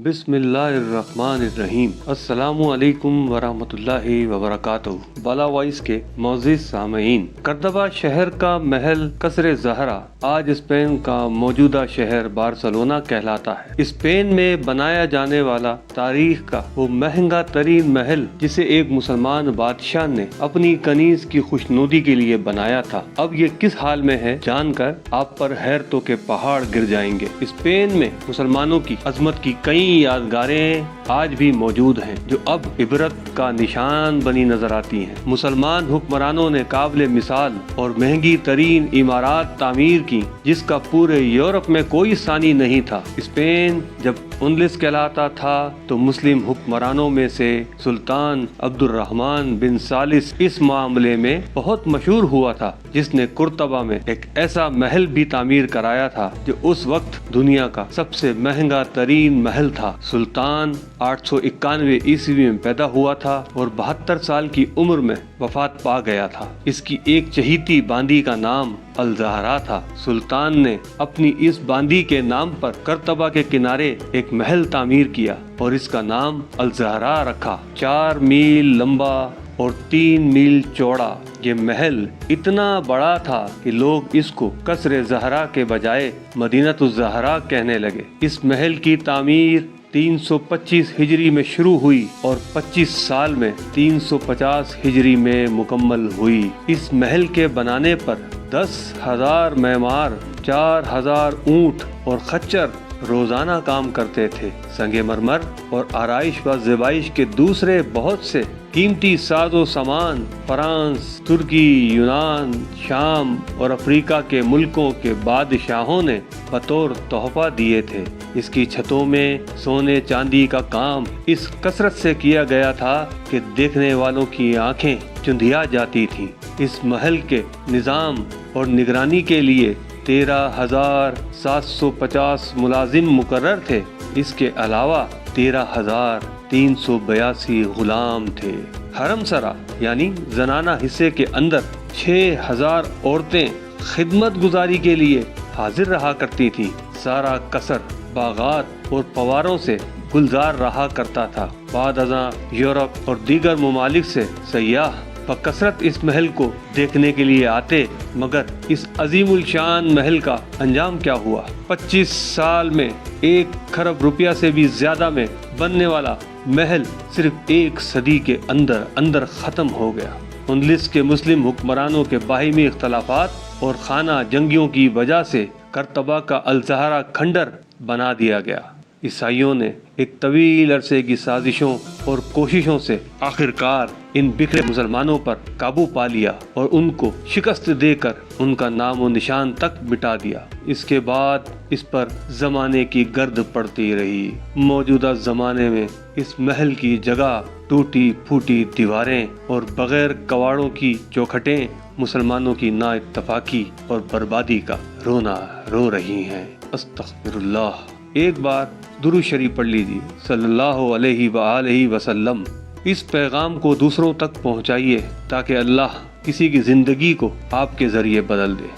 बिस्मिल्लाहिर्रहमानिर्रहीम। अस्सलामु अलैकुम वरहमतुल्लाहि वबरकातुह। बाला वॉइस के मोअज़्ज़िज़ सामईन, कर्दबा शहर का महल कसरे ज़हरा आज स्पेन का मौजूदा शहर बार्सिलोना कहलाता है। स्पेन में बनाया जाने वाला तारीख का वो महंगा तरीन महल जिसे एक मुसलमान बादशाह ने अपनी कनीज की खुशनुदी के लिए बनाया था, अब ये किस हाल में है जानकर आप पर हैरतों के पहाड़ गिर जाएंगे। स्पेन में मुसलमानों की अजमत की कई यादगारें आज भी मौजूद हैं जो अब इबरत का निशान बनी नजर आती हैं। मुसलमान हुक्मरानों ने काबिल मिसाल और महंगी तरीन इमारत तामीर की जिसका पूरे यूरोप में कोई सानी नहीं था। स्पेन जब उनलिस कहलाता था तो मुस्लिम हुक्मरानों में से सुल्तान अब्दुर्रहमान बिन सालिस इस मामले में बहुत मशहूर हुआ था, जिसने कुर्तबा में एक ऐसा महल भी तामीर कराया था जो उस वक्त दुनिया का सबसे महंगा तरीन महल था। सुल्तान 891 ईस्वी में पैदा हुआ था और 72 साल की उम्र में वफात पा गया था। इसकी एक चहीती बांदी का नाम अल ज़हरा था। सुल्तान ने अपनी इस बांदी के नाम पर कर्तबा के किनारे एक महल तामीर किया और इसका नाम अल ज़हरा रखा। 4 मील लंबा और 3 मील चौड़ा ये महल इतना बड़ा था कि लोग इसको कसरे ज़हरा के बजाय मदीनतुज़ ज़हरा कहने लगे। इस महल की तामीर 325 हिजरी में शुरू हुई और 25 साल में 350 हिजरी में मुकम्मल हुई। इस महल के बनाने पर 10,000 मेमार, 4,000 ऊंट और खच्चर रोजाना काम करते थे। संगे मरमर और आराइश व ज़ेबाइश के दूसरे बहुत से कीमती साजो सामान फ्रांस, तुर्की, यूनान, शाम और अफ्रीका के मुल्कों के बादशाहों ने बतौर तोहफा दिए थे। इसकी छतों में सोने चांदी का काम इस कसरत से किया गया था कि देखने वालों की आंखें चुंधिया जाती थीं। इस महल के निज़ाम और निगरानी के लिए 13,750 मुलाजिम मुकर्रर थे। इसके अलावा 13,382 गुलाम थे। हरम सरा यानी जनाना हिस्से के अंदर 6,000 औरतें खिदमत गुजारी के लिए हाजिर रहा करती थीं। सारा कसर बागात और फवारों से गुलजार रहा करता था। बाद अज़ां यूरोप और दीगर ममालिक से सयाह बकसरत इस महल को देखने के लिए आते, मगर इस अजीमुल शान महल का अंजाम क्या हुआ। 25 साल में 1 खरब रुपया से भी ज्यादा में बनने वाला महल सिर्फ 1 सदी के अंदर खत्म हो गया। उनलिस के मुस्लिम हुक्मरानों के बाहिमी इख्तलाफात और खाना जंगियों की वजह से कर्तबा का अल ज़हरा खंडर बना दिया गया। ईसाइयों ने एक तवील अरसे की साजिशों और कोशिशों से आखिरकार इन बिखरे मुसलमानों पर काबू पा लिया और उनको शिकस्त देकर उनका नामो निशान तक मिटा दिया। इसके बाद इस पर जमाने की गर्द पड़ती रही। मौजूदा जमाने में इस महल की जगह टूटी फूटी दीवारें और बगैर कवाड़ों की चौखटें मुसलमानों की नाइत्तफाकी और बर्बादी का रोना रो रही हैं। अस्तग़फिरुल्लाह। एक बार दुरूद शरीफ पढ़ लीजिए सल्लल्लाहु अलैहि वआलैहि वसल्लम। इस पैगाम को दूसरों तक पहुंचाइए ताकि अल्लाह किसी की जिंदगी को आपके जरिए बदल दे।